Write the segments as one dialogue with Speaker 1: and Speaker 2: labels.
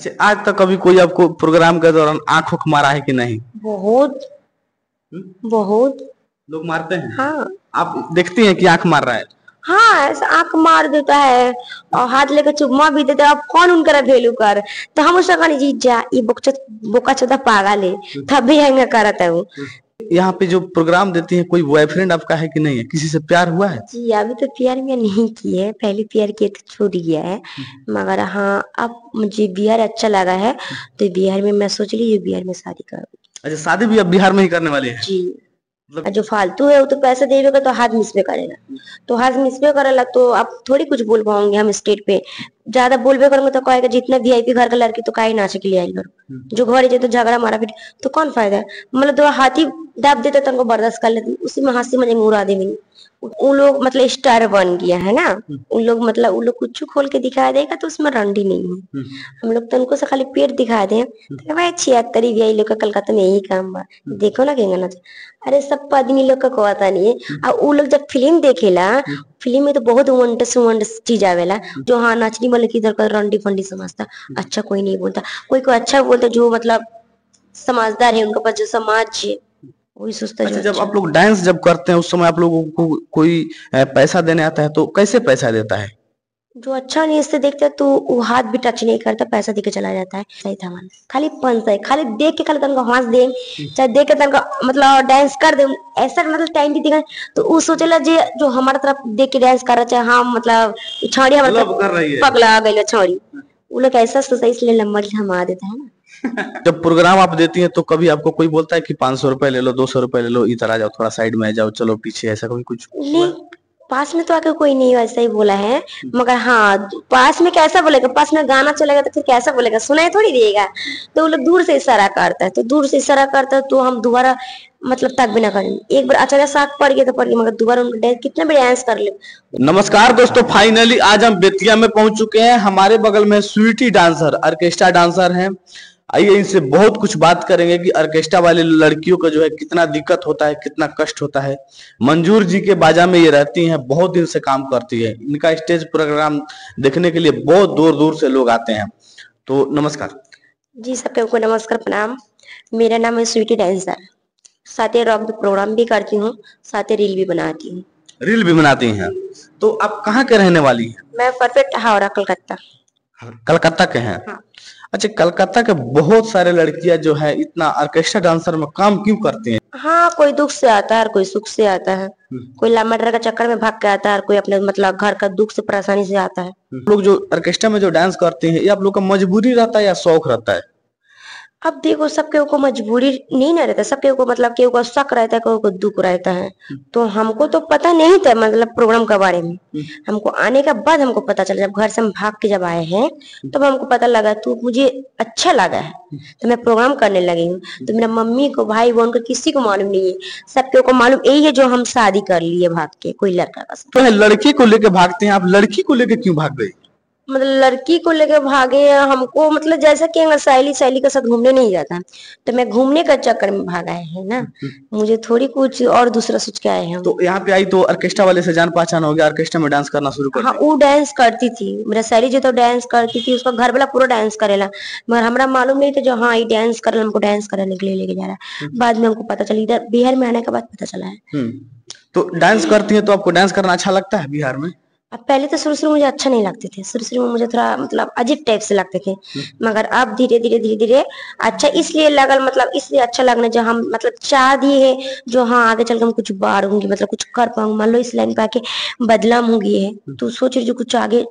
Speaker 1: अच्छा, आज तक कभी कोई आपको प्रोग्राम के दौरान आंख उख मारा है कि नहीं?
Speaker 2: बहुत। बहुत।
Speaker 1: लोग मारते हैं?
Speaker 2: हाँ।
Speaker 1: आप देखती हैं कि आंख मार रहा है?
Speaker 2: हाँ, ऐसा आंख मार देता है और हाथ लेकर चुम्मा भी देता है। अब कौन उनका वैल्यू कर, तो हम उसका कहनी जी जा ये बोका चोदा पागल है, तब भी हंगा करता है वो।
Speaker 1: यहाँ पे जो प्रोग्राम देती है, कोई बॉयफ्रेंड आपका है कि नहीं है? किसी से प्यार हुआ है?
Speaker 2: जी अभी तो प्यार में नहीं की है, पहले प्यार किए तो छूट गया है। मगर हाँ अब मुझे बिहार अच्छा लगा है, तो बिहार में मैं सोच ली बिहार में शादी करूँ।
Speaker 1: अच्छा, शादी भी अब बिहार में ही करने वाले हैं?
Speaker 2: जी।
Speaker 1: मतलब
Speaker 2: और जो फालतू है वो तो पैसा देगा तो हाथ मिस पे करेगा, तो हाथ मिस पे करेला तो आप थोड़ी कुछ बोल पाओगे हम स्टेट पे। ज्यादा बोलबे करेंगे तो कहेगा जितना वीआईपी घर का लड़की तो काहे नाचे के लिए आई करो, जो घर जाए तो झगड़ा मारा पीट, तो कौन फायदा है। मतलब तो हाथी दाब देते तो उनको बर्दाश्त कर लेते, उसी में हंसी मजाक में उड़ा देंगे। उन लोग मतलब स्टार बन गया है ना, उन लोग मतलब उन लोग कुछ खोल के दिखा देगा तो उसमें रंडी नहीं है। हम लोग तो उनको से खाली पेट दिखा दें तो भाई 76 यही लोग का कलकत्ता में यही काम बा, देखो ना कहेंगे ना। अरे सब आदमी लोग का कहता नहीं है। और वो लोग जब फिल्म देखेला, फिल्म में तो बहुत उमंडस उमंडस चीज आवेला, जो हाँ नाचनी वाले की इधर का रंडी फंडी समझता। अच्छा कोई नहीं बोलता, कोई कोई अच्छा बोलता जो मतलब समझदार है, उनके पास जो समाज है वही सोचता जो
Speaker 1: अच्छा, जब
Speaker 2: अच्छा।
Speaker 1: आप लोग डांस जब करते हैं उस समय आप लोगों को कोई पैसा देने आता है तो कैसे पैसा देता है?
Speaker 2: जो अच्छा नहीं इससे देखता है तो वो हाथ भी टच नहीं करता, पैसा देके चला जाता है। सही था मन, खाली पंच है, खाली देख के खाली तनका हंस दे, चाहे देख के तनका मतलब डांस कर दे, ऐसा मतलब टाइम भी दिखा तो वो सोचेला जे जो हमारा तरफ देख के डांस कर रहा, चाहे हाँ मतलब छौड़ी हमारे
Speaker 1: मतलब कर रही
Speaker 2: तरफ
Speaker 1: है।
Speaker 2: पगला गई छौड़ी, वो लोग ऐसा सोचता है इसलिए नंबर थमा देता है ना।
Speaker 1: जब प्रोग्राम आप देती हैं तो कभी आपको कोई बोलता है कि 500 रुपए ले लो, 200 रुपए ले लो, इधर आ जाओ, थोड़ा साइड में आ जाओ, चलो पीछे, ऐसा कभी कुछ हुआ
Speaker 2: नहीं,
Speaker 1: है?
Speaker 2: पास में तो आके कोई नहीं वैसा ही बोला है। मगर हाँ पास में कैसा बोलेगा, पास में गाना चलेगा तो फिर कैसा बोलेगा, सुनाई थोड़ी देगा। तो वो लोग दूर से इशारा करता है, तो दूर से इशारा करता है तो हम दोबारा मतलब तक भी ना करेंगे। एक बार अचानक साथ पड़ गया तो पड़ गया, मगर दोबारा उनका डांस कितना भी डांस कर ले।
Speaker 1: नमस्कार दोस्तों, फाइनली आज हम बेतिया में पहुंच चुके हैं। हमारे बगल में स्वीटी डांसर, ऑर्केस्ट्रा डांसर हैं। आइए इनसे बहुत कुछ बात करेंगे कि ऑर्केस्ट्रा वाली लड़कियों को जो है कितना दिक्कत होता है, कितना कष्ट होता है। मंजूर जी के बाजा में ये रहती हैं, बहुत दिन से काम करती है। इनका स्टेज प्रोग्राम देखने के लिए बहुत दूर दूर से लोग आते हैं। तो नमस्कार।
Speaker 2: जी सबको नमस्कार प्रणाम। मेरा नाम है स्वीटी डांसर, साथ ही रॉक प्रोग्राम भी करती हूँ, साथ ही रील भी बनाती हूँ।
Speaker 1: रील भी बनाती हैं? तो आप कहाँ के रहने वाली हैं?
Speaker 2: मैं परफेक्ट हावड़ा कलकत्ता।
Speaker 1: कलकत्ता के हैं?
Speaker 2: हाँ।
Speaker 1: अच्छा, कलकत्ता के बहुत सारे लड़कियां जो है इतना ऑर्केस्ट्रा डांसर में काम क्यों करती हैं?
Speaker 2: हाँ कोई दुख से आता है और कोई सुख से आता है, कोई लामटर का चक्कर में भाग के आता है और कोई अपने मतलब घर का दुख से परेशानी से आता है।
Speaker 1: लोग जो ऑर्केस्ट्रा में जो डांस करते हैं, ये आप लोग का मजबूरी रहता है या शौक रहता है?
Speaker 2: अब देखो सबके को मजबूरी नहीं ना रहता, सबके को मतलब केहू को शक रहता है, केहू को दुख रहता है। तो हमको तो पता नहीं था मतलब प्रोग्राम के बारे में, हमको आने के बाद हमको पता चला, जब घर से हम भाग के जब आए हैं तब हमको पता लगा, तो मुझे अच्छा लगा है तो मैं प्रोग्राम करने लगी हूँ। तो मेरा मम्मी को भाई बहन को किसी को मालूम नहीं है, सबके को मालूम यही है जो हम शादी कर लिए भाग के कोई लड़का का।
Speaker 1: तो है लड़की को लेके भागते हैं, आप लड़की को लेके क्यों भाग गई?
Speaker 2: मतलब लड़की को लेकर भागे हमको, मतलब जैसा कि अगर सहेली सहेली के साथ घूमने नहीं जाता तो मैं घूमने का चक्कर में भाग आए हैं ना, मुझे थोड़ी कुछ और दूसरा सोच के आए हैं हम।
Speaker 1: तो यहाँ पे आई तो ऑर्केस्ट्रा वाले से जान पहचान हो गया, ऑर्केस्ट्रा में डांस करना शुरू कर
Speaker 2: हाँ
Speaker 1: दिया।
Speaker 2: वो डांस करती थी, मेरा सहेली जो तो डांस करती थी, उसका घर वाला पूरा डांस करेला, मगर हमरा मालूम नहीं था जो हाँ ये डांस करेला, हमको डांस करने के लिए लेके जा रहा है। बाद में हमको पता चला, इधर बिहार में आने के बाद पता चला है।
Speaker 1: तो डांस करती है तो आपको डांस करना अच्छा लगता है बिहार में?
Speaker 2: अब पहले तो शुरू शुरू मुझे अच्छा नहीं लगते थे, शुरू शुरू में मुझे थोड़ा मतलब अजीब टाइप से लगते थे, मगर अब धीरे धीरे अच्छा इसलिए लगल, मतलब इसलिए अच्छा लगना जो हम मतलब चाह दिए है जो हाँ आगे चल के हम कुछ बार होंगी, मतलब कुछ कर पाऊंगी, मान लो इस लाइन पे आके बदलाम हो गई है तो सोच रही जो कुछ आगे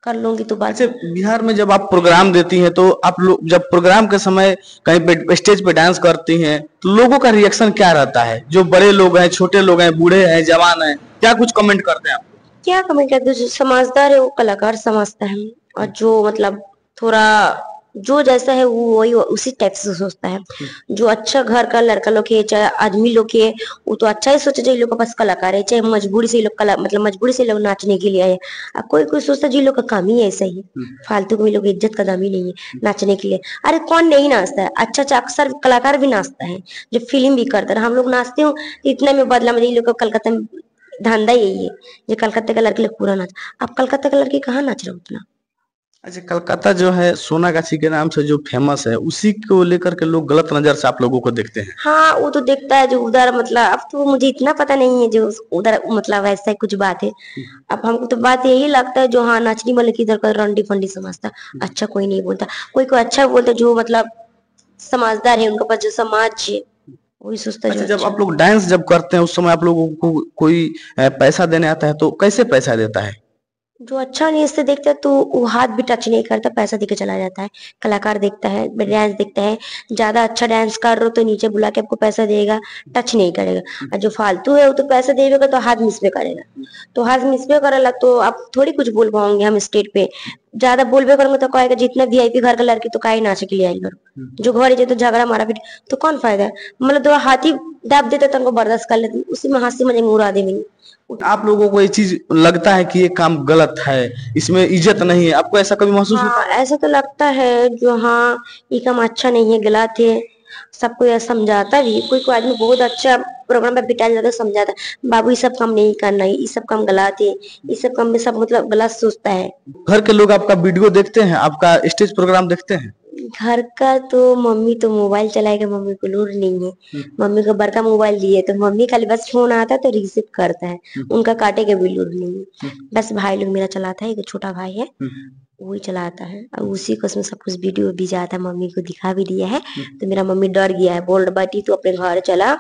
Speaker 2: कर लूंगी तो बात।
Speaker 1: अच्छा, बिहार में जब आप प्रोग्राम देती हैं तो आप लोग जब प्रोग्राम के समय कहीं पे स्टेज पे डांस करती हैं तो लोगों का रिएक्शन क्या रहता है? जो बड़े लोग हैं, छोटे लोग हैं, बूढ़े हैं, जवान हैं, क्या कुछ कमेंट करते हैं आप?
Speaker 2: क्या कमेंट करते, जो समझदार है वो कलाकार समझता है, और जो मतलब थोड़ा जो जैसा है वो वही उसी टाइप से सोचता है। जो अच्छा घर का लड़का लोग है चाहे आदमी लोग है, वो तो अच्छा ही सोचे जो लोग के पास कलाकार है, चाहे मजबूरी से लोग कला मतलब मजबूरी से लोग नाचने के लिए आए। अब कोई कोई सोचता है जी लोग का काम ही ऐसा ही है, फालतू को भी लोग इज्जत का दाम ही नहीं है नाचने के लिए। अरे कौन नहीं नाचता है, अच्छा अच्छा अक्सर कलाकार भी नाचता है, जो फिल्म भी करता है। हम लोग नाचते हो इतना में बदला में लोग कलकत्ता में धंधा यही है, जो कलकत्ते का लड़के लोग पूरा नाच। अब कलकत्ते का लड़के कहाँ नाच रहे उतना,
Speaker 1: अच्छा, कलकत्ता जो है सोनागाछी के नाम से जो फेमस है, उसी को लेकर के लोग गलत नजर से आप लोगों को देखते हैं।
Speaker 2: हाँ वो तो देखता है जो उधर, मतलब अब तो मुझे इतना पता नहीं है जो उधर, मतलब ऐसा ही कुछ बात है। अब हमको तो बात यही लगता है जो हाँ नाचनी वाले की इधर का रंडी फंडी समझता, अच्छा कोई नहीं बोलता, कोई कोई अच्छा बोलता जो मतलब समझदार है, उनके पास जो समाज है वही सोचता जो
Speaker 1: अच्छा, जब
Speaker 2: अच्छा।
Speaker 1: आप लोग डांस जब करते हैं उस समय आप लोगों को कोई पैसा देने आता है तो कैसे पैसा देता है?
Speaker 2: जो अच्छा नहीं इससे देखता है तो वो हाथ भी टच नहीं करता, पैसा देके चला जाता है। कलाकार देखता है, डांस देखता है, ज्यादा अच्छा डांस कर रहे हो तो नीचे बुला के आपको पैसा देगा, टच नहीं करेगा। और जो फालतू है वो तो पैसा देगा तो हाथ मिस पे करेगा, तो हाथ मिस पे करेला तो आप थोड़ी कुछ बोल पाओगे हम स्टेज पे। ज्यादा बोलबे करेंगे तो कहेगा जितना वीआईपी घर का लड़की तो काहे नाचे के लिए आई करो, जो घर जाए तो झगड़ा मारा पीट तो कौन फायदा है। मतलब दो हाथी दाब देते तो उनको बर्दाश्त कर लेते, उसी में हंसी मजे उड़ा देंगे।
Speaker 1: आप लोगों को ये चीज लगता है कि ये काम गलत है, इसमें इज्जत नहीं है, आपको ऐसा कभी महसूस होता
Speaker 2: हाँ
Speaker 1: है?
Speaker 2: ऐसा तो लगता है जो हाँ ये काम अच्छा नहीं है, गलत है। सबको यह समझाता भी, कोई कोई आदमी बहुत अच्छा प्रोग्राम पे बिठा जाता है, समझाता है बाबू ये सब काम नहीं करना है, ये सब काम गलत है, ये सब काम में सब मतलब गलत सोचता है।
Speaker 1: घर के लोग आपका वीडियो देखते हैं, आपका स्टेज प्रोग्राम देखते हैं?
Speaker 2: घर का तो मम्मी तो मोबाइल चलाएगा, मम्मी को लूर नहीं है। मम्मी को बड़का मोबाइल दिए तो मम्मी खाली बस फोन आता है तो रिसीव करता है, उनका काटे के भी लूर नहीं है। बस भाई लोग मेरा चलाता है, एक छोटा भाई है वही चलाता है, और उसी को उसमें सब कुछ वीडियो भी जाता है, मम्मी को दिखा भी दिया है। तो मेरा मम्मी डर गया है, बोल बेटी तू अपने घर चला,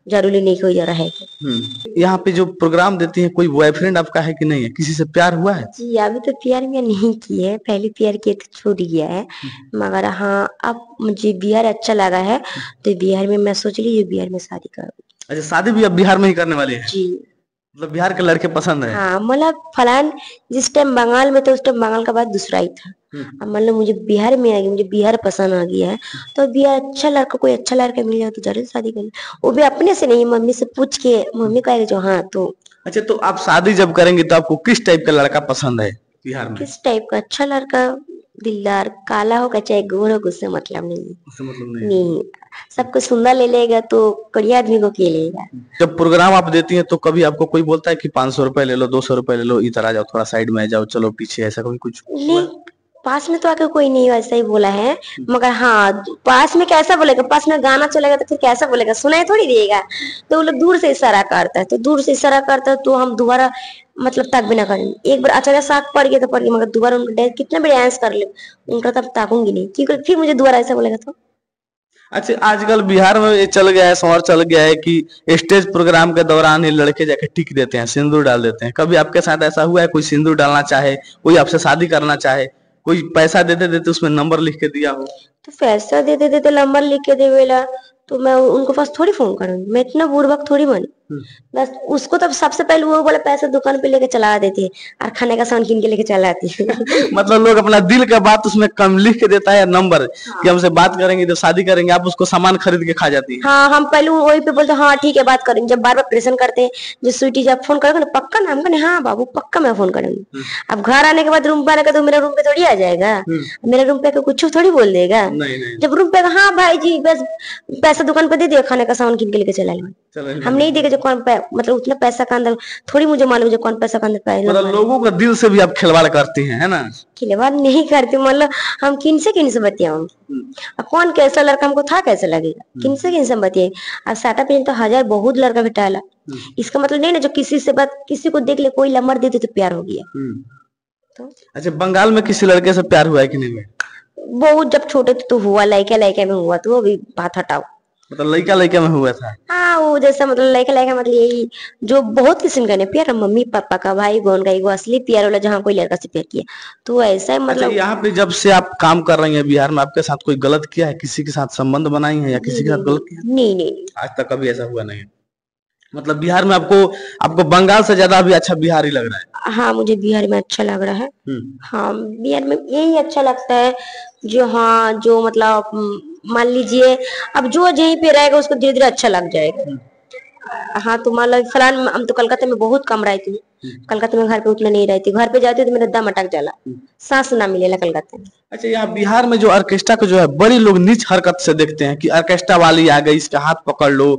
Speaker 2: जरूरी नहीं कोई जा रहा है।
Speaker 1: यहाँ पे जो प्रोग्राम देती है कोई बॉयफ्रेंड आपका है कि नहीं है, किसी से प्यार हुआ है?
Speaker 2: जी अभी तो प्यार में नहीं की है, पहले प्यार किए तो छूट गया है। मगर हाँ अब मुझे बिहार अच्छा लगा है, तो बिहार में मैं सोच रही हूँ बिहार में शादी करूँ।
Speaker 1: अच्छा, शादी भी अब बिहार में ही करने वाले हैं?
Speaker 2: जी
Speaker 1: मतलब बिहार के लड़के पसंद है?
Speaker 2: हाँ, मतलब फलान जिस टाइम बंगाल में था उस टाइम बंगाल का बाद दूसरा ही था। अब मतलब मुझे बिहार में आ गया, मुझे बिहार पसंद आ गया है, तो बिहार अच्छा लड़का, कोई अच्छा लड़का मिल जाए तो जरूर शादी करना, वो भी अपने से नहीं, मम्मी से पूछ के, मम्मी कहेगा जो हाँ तो।
Speaker 1: अच्छा, तो आप शादी जब करेंगे तो आपको किस टाइप का लड़का पसंद है बिहार में?
Speaker 2: किस टाइप का अच्छा लड़का, दिलदार, काला हो चाहे गोरा हो उससे मतलब नहीं।
Speaker 1: उससे मतलब नहीं है।
Speaker 2: नहीं, सबको सुंदर ले लेगा तो कड़िया आदमी को के लेगा।
Speaker 1: जब प्रोग्राम आप देती हैं तो कभी आपको कोई बोलता है कि 500 रुपए ले लो, 200 रुपए ले लो, इधर आ जाओ, थोड़ा साइड में आ जाओ, चलो पीछे, ऐसा कभी कुछ?
Speaker 2: नहीं, पास में तो आके कोई नहीं वैसा ही बोला है, मगर हाँ पास में कैसा बोलेगा, पास में गाना चलेगा तो फिर कैसा बोलेगा, सुनाई थोड़ी देगा। तो वो लोग दूर से इशारा करता है, तो दूर से इशारा करता है तो हम दोबारा मतलब तक भी ना करेंगे। एक बार अचानक साथ पड़ गया तो पड़ गया, मगर दोबारा उनका कितना भी डांस कर ले उनका तब ताकूंगी नहीं, क्योंकि फिर मुझे दोबारा ऐसा बोलेगा तो।
Speaker 1: अच्छा, आजकल बिहार में ये चल गया है, शहर चल गया है कि स्टेज प्रोग्राम के दौरान ही लड़के जाके टिक देते हैं, सिंदूर डाल देते हैं। कभी आपके साथ ऐसा हुआ है कोई सिंदूर डालना चाहे, कोई आपसे शादी करना चाहे, कोई पैसा देते देते उसमें नंबर लिख के दिया हो?
Speaker 2: तो पैसा दे देते तो नंबर लिख के देवेला, तो मैं उनको पास थोड़ी फोन करूंगी, मैं इतना बुड़बक थोड़ी बनी। बस उसको तो सबसे पहले वो बोला पैसा दुकान पे लेके चला देती है और खाने का सामान किन के लेके चला आती है।
Speaker 1: मतलब लोग अपना दिल का बात उसमें कम लिख के देता है नंबर, कि हमसे बात करेंगे तो शादी करेंगे, आप उसको सामान खरीद के खा जाती है।
Speaker 2: हाँ हम पहले वही पे बोलते हाँ ठीक है बात करेंगे, जब बार बार प्रेशन करते हैं जो स्वीटी जब फोन करोगे ना पक्का ना, हम कहने हाँ बाबू पक्का मैं फोन करूंगी। अब घर आने के बाद रूम पे आने का तो मेरा रूम पे थोड़ी आ जाएगा, मेरे रूम पे कुछ थोड़ी बोल देगा।
Speaker 1: नहीं।
Speaker 2: जब रूम पे हाँ भाई जी बस पैसा दुकान पे दे दिया, खाने का सामान किन के लेके चला गया, हम नहीं देखे जो कौन मतलब उतना पैसा का अंदर थोड़ी मुझे मालूम है कौन पैसा का अंदर पैसा।
Speaker 1: मतलब लोगों का दिल से भी आप खिलवाड़ करती हैं, है ना?
Speaker 2: खिलवाड़ नहीं करती, मतलब हम किन से बतियाऊं, कौन कैसा लड़का हमको था कैसा लगेगा, किन से बतियाए। अब साटा पे तो 1000 बहुत लड़का भेटाला, इसका मतलब नहीं ना जो किसी से बात किसी को देख ले कोई नंबर दे दे तो प्यार हो गया। तो
Speaker 1: अच्छा, बंगाल में किसी लड़के से प्यार हुआ है कि नहीं हुआ?
Speaker 2: बहुत जब छोटे थे तो हुआ, लड़के में हुआ, तो अभी बात हटाओ।
Speaker 1: मतलब लड़का में हुआ था?
Speaker 2: हाँ वो जैसा मतलब लड़का मतलब यही जो बहुत किस्म का प्यार, मम्मी पापा का, भाई बहन का, वो असली प्यार वाला जहाँ कोई लड़का से प्यार किया तो ऐसा है। मतलब
Speaker 1: अच्छा, यहाँ पे जब से आप काम कर रही हैं बिहार में, आपके साथ कोई गलत किया है, किसी के साथ संबंध बनाई है या किसी के साथ गलत किया?
Speaker 2: नहीं
Speaker 1: आज तक कभी ऐसा हुआ नहीं? मतलब बिहार में आपको बंगाल से ज्यादा अभी अच्छा बिहार ही लग रहा है?
Speaker 2: हाँ मुझे बिहार में अच्छा लग रहा है। हाँ बिहार में यही अच्छा लगता है जो हाँ जो मतलब मान लीजिए अब जो यहीं पे रहेगा उसको धीरे धीरे अच्छा लग जाएगा। हाँ तो मान लो फलान हम तो कलकत्ता में बहुत कम रहती हूँ, कलकत्ता में घर पे उतना नहीं रहती, घर पे जाती तो मेरा दम अटक जाला, सांस ना मिलेला कलकत्ता में।
Speaker 1: अच्छा, यहाँ बिहार में जो ऑर्केस्ट्रा को जो है बड़ी लोग नीच हरकत से देखते हैं कि ऑर्केस्ट्रा वाली आ गई, इसका हाथ पकड़ लो,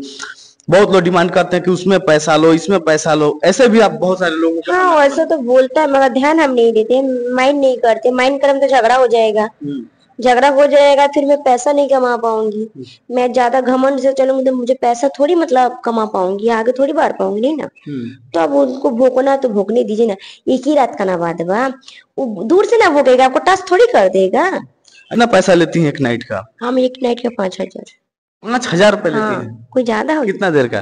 Speaker 1: बहुत लोग डिमांड करते हैं कि उसमें पैसा लो, इसमें पैसा लो, ऐसे भी आप बहुत सारे लोगों को।
Speaker 2: हाँ वैसे तो बोलता है मगर ध्यान हम नहीं देते, माइंड नहीं करते, माइंड करम तो झगड़ा हो जाएगा, झगड़ा हो जाएगा, फिर मैं पैसा नहीं कमा पाऊंगी। मैं ज्यादा घमंड से चलूंगी तो मुझे पैसा थोड़ी मतलब कमा पाऊंगी, आगे थोड़ी बढ़ पाऊंगी, नहीं ना। तो अब उनको भोंकना तो भोंकने दीजिए ना, एक ही रात का ना बात बा, वो दूर से ना भोंकेगा, आपको टच थोड़ी कर देगा।
Speaker 1: कितना पैसा लेती हैं एक नाइट का?
Speaker 2: हम एक नाइट का 5,000।
Speaker 1: 5,000 रुपए लेती
Speaker 2: हाँ
Speaker 1: हैं?
Speaker 2: कोई ज्यादा हो?
Speaker 1: कितना देर का?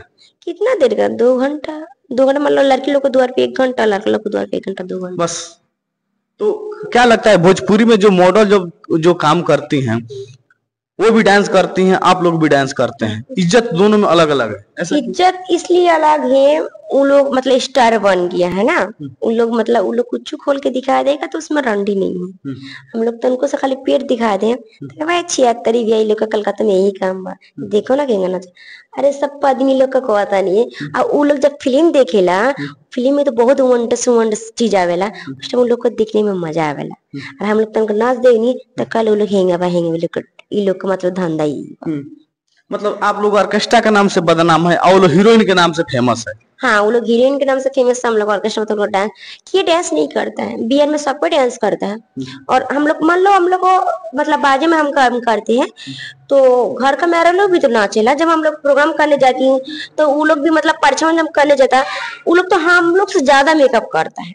Speaker 2: कितना देर का? 2 घंटा। 2 घंटा मतलब लड़की लोग को द्वार पे 1 घंटा, लड़का लोग को द्वार पे 1 घंटा, 2 घंटा
Speaker 1: बस। तो क्या लगता है भोजपुरी में जो मॉडल जो काम करती हैं वो भी डांस करती हैं, आप लोग भी डांस करते हैं, इज्जत दोनों में अलग अलग है ऐसा?
Speaker 2: इज्जत इसलिए अलग है, उन लोग मतलब स्टार बन गया है ना, उन लोग मतलब उन लोग कुछ खोल के दिखा देगा तो उसमें रंडी नहीं है। हम लोग तो उनको से खाली पेट दिखा दे तो भाई 76 भी लोग का कलकत्ता में यही काम बा, देखो ना कहेंगे ना। अरे सब आदमी लोग का कहता नहीं है। और वो लोग जब फिल्म देखेला, फिल्म में तो बहुत उमंड चीज आवेला, उस टाइम उन लोग को देखने में मजा आवेला। और हम लोग तो नाच दे नहीं तो कल वो लोग हेंगे ये लोग का मतलब धंधा ही।
Speaker 1: मतलब आप लोग ऑर्केस्ट्रा के नाम से बदनाम है और लोग हीरोइन के नाम से फेमस है।
Speaker 2: हाँ वो लोग हीरोइन के नाम से फेमस है, हम लोग ऑर्केस्ट्रा मतलब डांस ये डांस नहीं करता है, बिहार में सब कोई डांस करता है। और हम लोग मान लो हम लोग को मतलब बाजे में हम काम करते हैं तो घर का मेरा लोग भी तो नाचेला। जब हम लोग प्रोग्राम करने जाती हूँ तो वो लोग भी मतलब परछावन जब करने जाता है, वो लोग तो हम लोग से ज्यादा मेकअप करता है।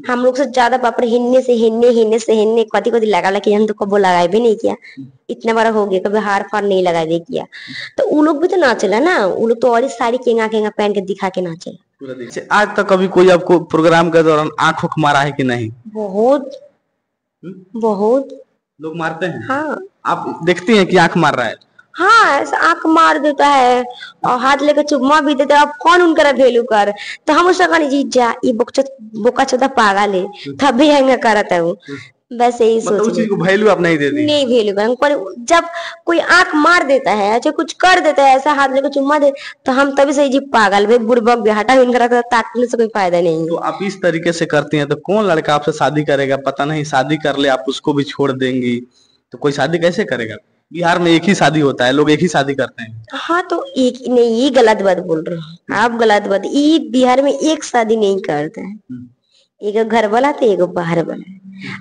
Speaker 2: हम लोग से ज्यादा बाप रे, हिन्ने कदी कदी लगा कि हम तो कबो लगाए भी नहीं किया, इतना बड़ा हो गया कभी हार फार नहीं लगा दे किया। तो वो लोग भी तो नाचेला ना, वो लोग तो और साड़ी केंगा केंगा पहन के दिखा के नाचेला।
Speaker 1: आज तक कभी कोई आपको प्रोग्राम के दौरान आंख उख मारा है कि नहीं?
Speaker 2: बहुत बहुत
Speaker 1: लोग मारते हैं।
Speaker 2: हाँ
Speaker 1: आप देखती हैं कि आंख मार रहा है?
Speaker 2: हाँ ऐसा आंख मार देता है और हाथ लेकर चुम्मा भी देता है। अब कौन उनका वैल्यू कर, तो हम उसका कहनी जी जा ये बोका चौथा पागल है तब भी हंगा करता है वो। वैसे ही
Speaker 1: मतलब
Speaker 2: सोच
Speaker 1: उस चीज को वैल्यू आप नहीं देती?
Speaker 2: नहीं वैल्यू। जब कोई आंख मार देता है चाहे कुछ कर देता है ऐसा हाथ लेकर चुम्मा दे तो हम तभी सही जी पागल भाई बुड़बक बेहटा इनका ताकने से कोई फायदा नहीं है।
Speaker 1: तो आप इस तरीके से करती हैं तो कौन लड़का आपसे शादी करेगा? पता नहीं, शादी कर ले आप उसको भी छोड़ देंगी तो कोई शादी कैसे करेगा? बिहार में एक ही शादी होता है, लोग एक ही शादी करते हैं।
Speaker 2: हाँ तो एक नहीं, ये गलत बात बोल रहे हो आप, गलत बात। ये बिहार में एक शादी नहीं करते हैं, एक घर वाला तो एक बाहर वाला।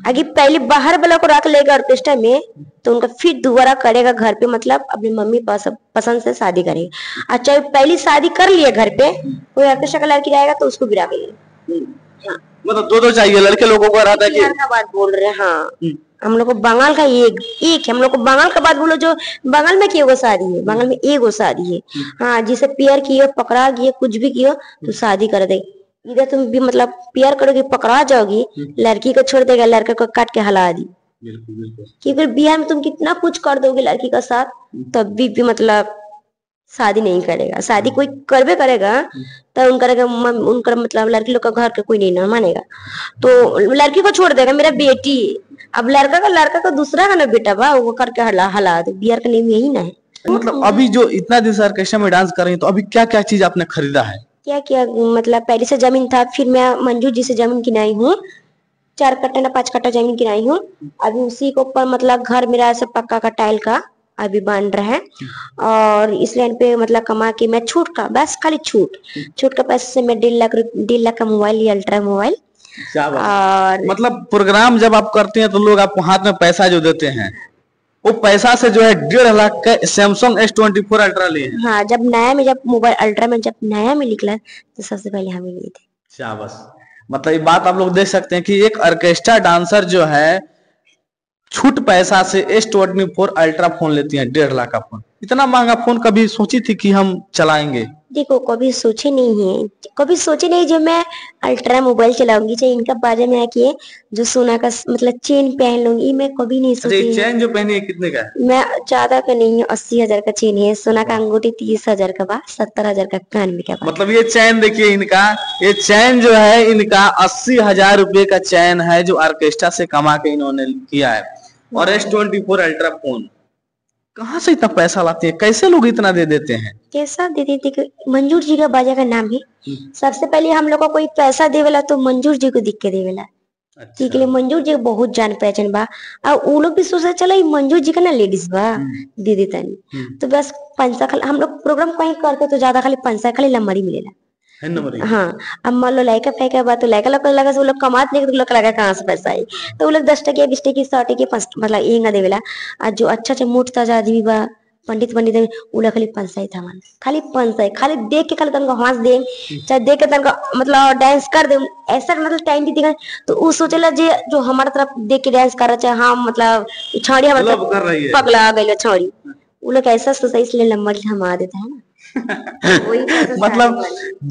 Speaker 2: अगर पहले बाहर वाला को रख लेगा ऑर्केस्ट्रा में तो उनका फिर दोबारा करेगा घर पे, मतलब अपनी मम्मी पसंद से शादी करेगा। अच्छा पहली शादी कर लिया घर पे, कोई ऑर्केस्ट्रा का लड़की रहेगा तो उसको भी रख लेगा।
Speaker 1: मतलब दो चाहिए लड़के लोगों को रहता है कि
Speaker 2: का बात बोल रहे हैं। हाँ हम लोग को बंगाल का एक हम लोग को बंगाल का बात बोलो, जो बंगाल में किए शादी है, बंगाल में एक शादी है। हाँ जिसे प्यार किए पकड़ा किए कुछ भी किए तो शादी कर दे। इधर तुम भी मतलब प्यार करोगे पकड़ा जाओगी, लड़की को छोड़ देगा, लड़का को काट के हला दी। कि फिर बिहार में तुम कितना कुछ कर दोगे लड़की का साथ तब भी मतलब शादी नहीं करेगा। शादी कोई करबे करेगा तो उनका मतलब लड़की लोग का घर के कोई नहीं ना मानेगा तो लड़की को छोड़ देगा, मेरा बेटी। अब लड़का का दूसरा का ना बेटा बा वो करके हला दो। बिहार का नियम यही ना है।
Speaker 1: मतलब अभी जो इतना दिन से ऑर्केस्ट्रा में डांस कर रही हैं तो अभी क्या क्या चीज आपने खरीदा है?
Speaker 2: क्या क्या मतलब पहले से जमीन था, फिर मैं मंजू जी से जमीन किनाई हूँ, 4 कट्टा ना 5 कट्टा जमीन किनाई हूँ। अभी उसी के ऊपर मतलब घर मेरा ऐसा पक्का का टाइल का अभी बन रहा है। और इस लाइन पे मतलब कमा के मैं छूट का बस खाली छूट का पैसे से मैं 1.5 लाख का मोबाइल लिया, अल्ट्रा मोबाइल।
Speaker 1: और मतलब प्रोग्राम जब आप करते हैं तो लोग आपको हाथ में पैसा जो देते हैं वो पैसा से जो है 1.5 लाख का सैमसंग S24 अल्ट्रा लिए हैं।
Speaker 2: हाँ जब मोबाइल अल्ट्रा में जब नया में निकला तो सबसे पहले हमें लिए थे।
Speaker 1: शाबाश। मतलब ये बात आप लोग देख सकते हैं कि एक ऑर्केस्ट्रा डांसर जो है छूट पैसा से S24 अल्ट्रा फोन लेती हैं, 1.5 लाख का फोन। इतना महंगा फोन कभी सोची थी कि हम चलाएंगे?
Speaker 2: देखो कभी सोचे नहीं जो मैं अल्ट्रा मोबाइल चलाऊंगी, चाहे इनका बाजा में आके जो सोना का मतलब चेन पहन लूंगी, मैं कभी नहीं सोची।
Speaker 1: चेन जो पहनी है कितने का है?
Speaker 2: मैं ज्यादा का नहीं है, 80,000 का चेन है। सोना का अंगूठी 30,000 का बा, 70,000 का कान में का बा।
Speaker 1: मतलब ये चैन देखिए इनका, ये चैन जो है इनका 80,000 रुपए का चैन है जो ऑर्केस्ट्रा से कमा के इन्होंने किया है। और S24 अल्ट्रा फोन कहाँ से इतना पैसा लाते हैं? कैसे लोग इतना दे देते हैं?
Speaker 2: कैसा दे देते? मंजूर जी का बाजा का नाम है। सबसे पहले हम लोग को कोई पैसा देवेला तो मंजूर जी को दिख के देवेला। जी के लिए मंजू जी बहुत जान पहचान बा। और वो लोग भी सोचे चलो मंजू जी का ना लेडीज बा दीदी तनी, तो बस पैसा खाली हम लोग प्रोग्राम कहीं करते तो ज्यादा खाली पैसा खाली लंबरी मिलेला
Speaker 1: है नंबर।
Speaker 2: हाँ। अब मान लो लड़का फेंका बात तो लड़का लोग लगा से वो लोग कमाते नहीं तो लोग लगा कहाँ से पैसा आई, तो वो लोग 10 टकिया 20 टकिया 100 टकिया मतलब ये देवेला। और जो अच्छा मोट ताजा आदमी बा पंडित वो लोग खाली पंचायत था मान खाली पंचायत खाली देख के खाली तनका हंस दे चाहे देख के तनका मतलब डांस कर दे ऐसा मतलब टाइम दी तो वो सोचेला जे जो हमारे तरफ देख के डांस कर रहा चाहे हाँ मतलब छौड़ी हमारे तरफ पगला गई छौड़ी वो लोग ऐसा सोचा इसलिए लंबा थमा देता है ना।
Speaker 1: मतलब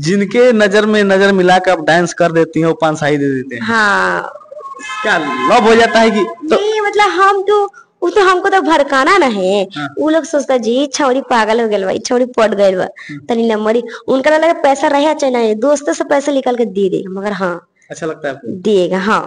Speaker 1: जिनके नजर में नजर मिला कर आप डांस कर देती हैं वो पंसाई दे देते हैं।
Speaker 2: हाँ
Speaker 1: क्या लव हो जाता है कि
Speaker 2: तो नहीं मतलब हम तो वो तो हमको तो भड़काना ना है। हाँ। वो लोग सोचता जी छौड़ी पागल हो गई भाई छौड़ी पट गई बा तनी नंबरी उनका लगा पैसा रहे चाहे नहीं दोस्तों से पैसा निकाल के दे देगा मगर हाँ
Speaker 1: अच्छा लगता है
Speaker 2: देगा। हाँ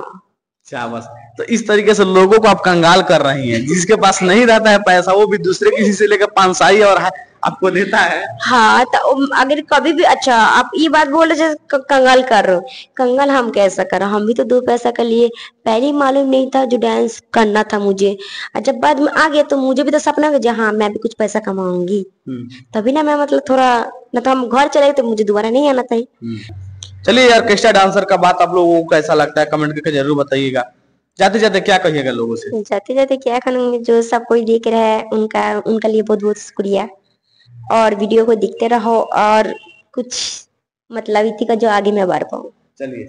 Speaker 1: बस तो इस तरीके से लोगों को आप कंगाल कर रही हैं। जिसके पास नहीं रहता है पैसा वो भी दूसरे किसी से लेकर पंसाई और आपको देता है। हाँ
Speaker 2: तो अगर कभी भी अच्छा आप ये बात बोल रहे कंगाल कर रहे हो, कंगाल हम कैसा कर रहे हम भी तो 2 पैसा के लिए पहले ही मालूम नहीं था जो डांस करना था मुझे। जब बाद में आ गया तो मुझे भी तो सपना है हाँ मैं भी कुछ पैसा कमाऊंगी तभी ना मैं मतलब थोड़ा न तो हम घर चले तो मुझे दोबारा नहीं आना चाहिए।
Speaker 1: चलिए ऑर्केस्ट्रा डांसर का बात आप लोगों को कैसा लगता है कमेंट करके जरूर बताइएगा। जाते जाते क्या कहिएगा लोगों से?
Speaker 2: जाते जाते क्या कहूँगी जो सब कोई देख रहा है उनका लिए बहुत बहुत शुक्रिया और वीडियो को देखते रहो और कुछ मतलब इसी का जो आगे मैं बढ़ पाऊँ।
Speaker 1: चलिए।